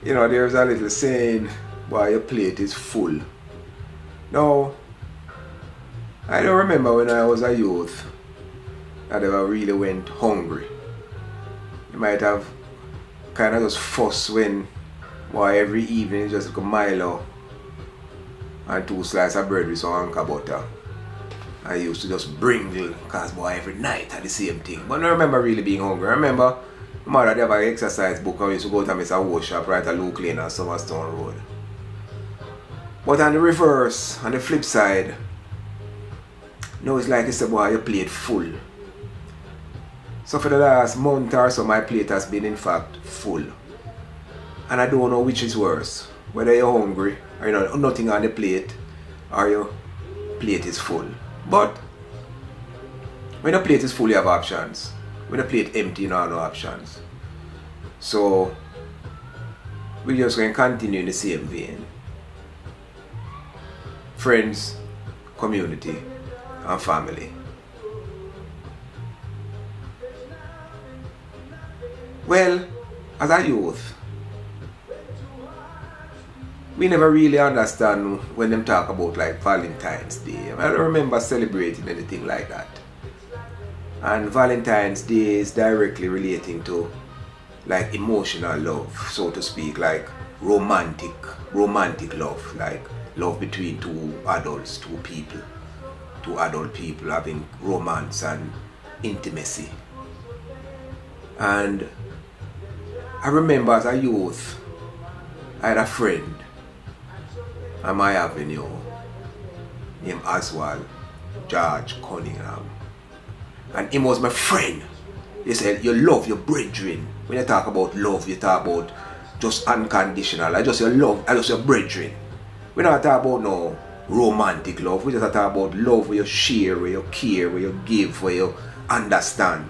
You know, there's a little saying, why your plate is full. Now, I don't remember when I was a youth that I ever really went hungry. You might have kind of just fuss when, why every evening just like a Milo and 2 slices of bread with some anchor butter. I used to just bringle, because boy, every night had the same thing. But I don't remember really being hungry. I remember my mother had an exercise book and we used to go to Mr. Wash shop right at Luke Lane on Summerstone Road. But on the reverse, on the flip side, now it's like you say, boy, your plate full. So for the last month or so, my plate has been in fact full. And I don't know which is worse. Whether you're hungry, or you know, nothing on the plate, or your plate is full. But when the plate is full, you have options. When the plate empty, you don't have no options. So we're just going to continue in the same vein. Friends, community, and family. Well, as a youth, we never really understand when them talk about like Valentine's Day. I don't remember celebrating anything like that. And Valentine's Day is directly relating to like emotional love, so to speak, like romantic love, like love between two adults, two adult people having romance and intimacy. And I remember as a youth, I had a friend on my avenue named Oswald George Cunningham. And him was my friend. He said, you love your brethren. When you talk about love, you talk about just unconditional. I just your love, I just your brethren. We don't talk about no romantic love. We just talk about love where you share, where you care, where you give, where you understand.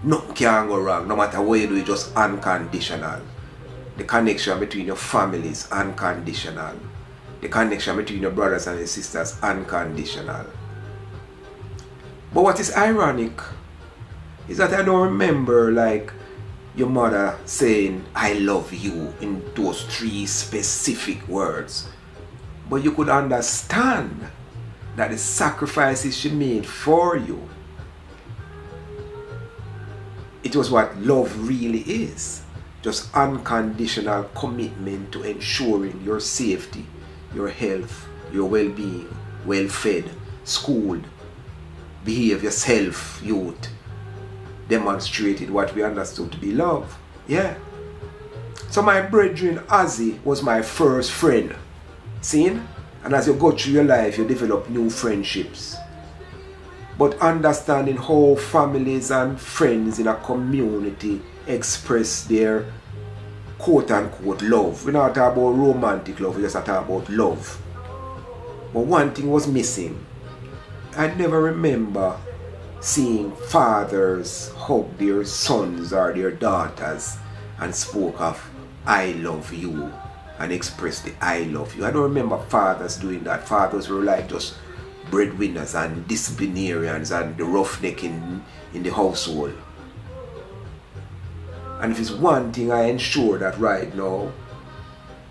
Nothing can go wrong. No matter what you do, it's just unconditional. The connection between your family is unconditional. The connection between your brothers and your sisters is unconditional. But what is ironic is that I don't remember like your mother saying I love you in those 3 specific words. But you could understand that the sacrifices she made for you, it was what love really is. Just unconditional commitment to ensuring your safety, your health, your well-being, well-fed, schooled, behave yourself, youth. Demonstrated what we understood to be love. Yeah. So my brethren Ozzy was my first friend. Seen? And as you go through your life, you develop new friendships. But understanding how families and friends in a community express their quote-unquote love. We're not talking about romantic love, we just talk about love. But one thing was missing. I never remember seeing fathers hug their sons or their daughters and spoke of I love you and express the I love you. I don't remember fathers doing that. Fathers were like just breadwinners and disciplinarians and the roughneck in the household. And if it's one thing I ensure that right now,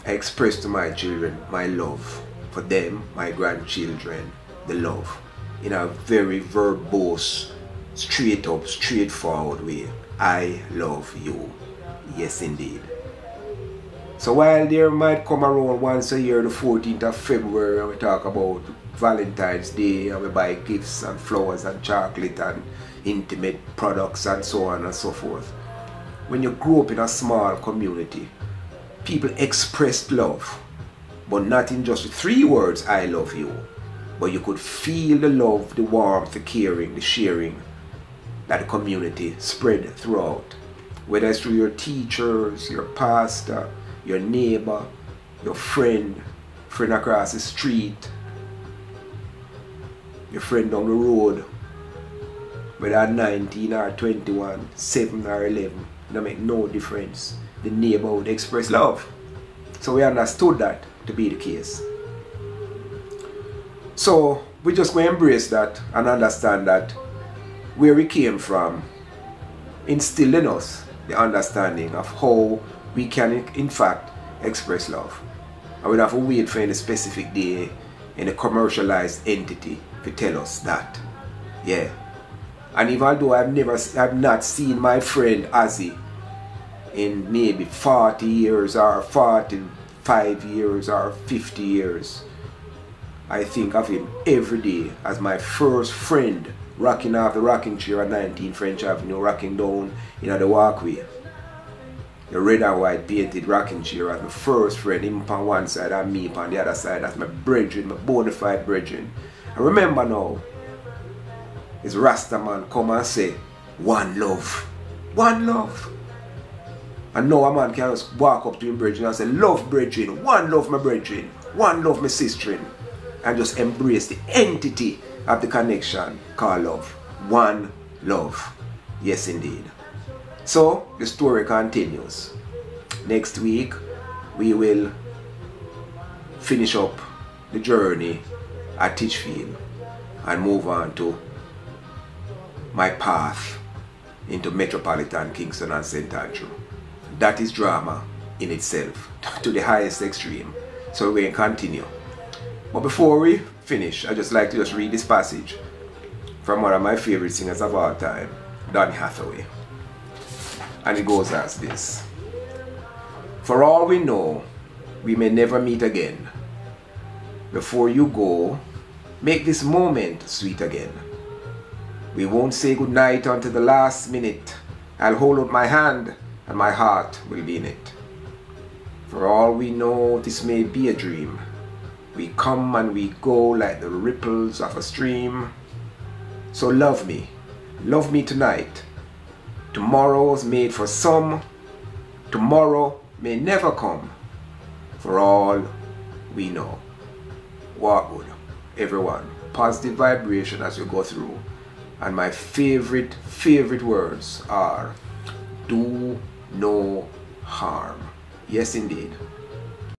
I express to my children my love for them, my grandchildren, the love in a very verbose, straight up, straightforward way. I love you. Yes, indeed. So while there might come around once a year, the 14th of February, and we talk about Valentine's Day, and we buy gifts and flowers and chocolate and intimate products and so on and so forth. When you grow up in a small community, people expressed love, but not in just 3 words, I love you. But you could feel the love, the warmth, the caring, the sharing that the community spread throughout. Whether it's through your teachers, your pastor, your neighbor, your friend across the street, your friend down the road, whether 19 or 21, 7 or 11, it don't make no difference. The neighborhood express love. So we understood that to be the case. So we just going to embrace that and understand that where we came from instilled in us the understanding of how we can in fact express love. I would have to wait for any specific day, any commercialized entity to tell us that. Yeah. And even though I've not seen my friend Ozzy in maybe 40 years or 45 years or 50 years, I think of him every day as my first friend, rocking off the rocking chair at 19 French Avenue, rocking down the walkway. The red and white painted rocking chair as my first friend, him on one side and me on the other side. That's my brethren, my bona fide brethren. I remember now, his Rasta man come and say, one love, one love. And now a man can just walk up to him brethren and say, love brethren, one love my brethren, one love my sister, and just embrace the entity of the connection called love. One love. Yes indeed. So the story continues. Next week we will finish up the journey at Titchfield and move on to my path into Metropolitan Kingston and St. Andrew. That is drama in itself to the highest extreme. So we're going to continue. But before we finish, I just like to read this passage from one of my favorite singers of all time, Donny Hathaway. And it goes as this. For all we know, we may never meet again. Before you go, make this moment sweet again. We won't say goodnight until the last minute. I'll hold out my hand and my heart will be in it. For all we know, this may be a dream. We come and we go like the ripples of a stream. So love me tonight. Tomorrow's made for some. Tomorrow may never come. For all we know. Walk good, everyone. Positive vibration as you go through. And my favorite words are, do no harm. Yes indeed.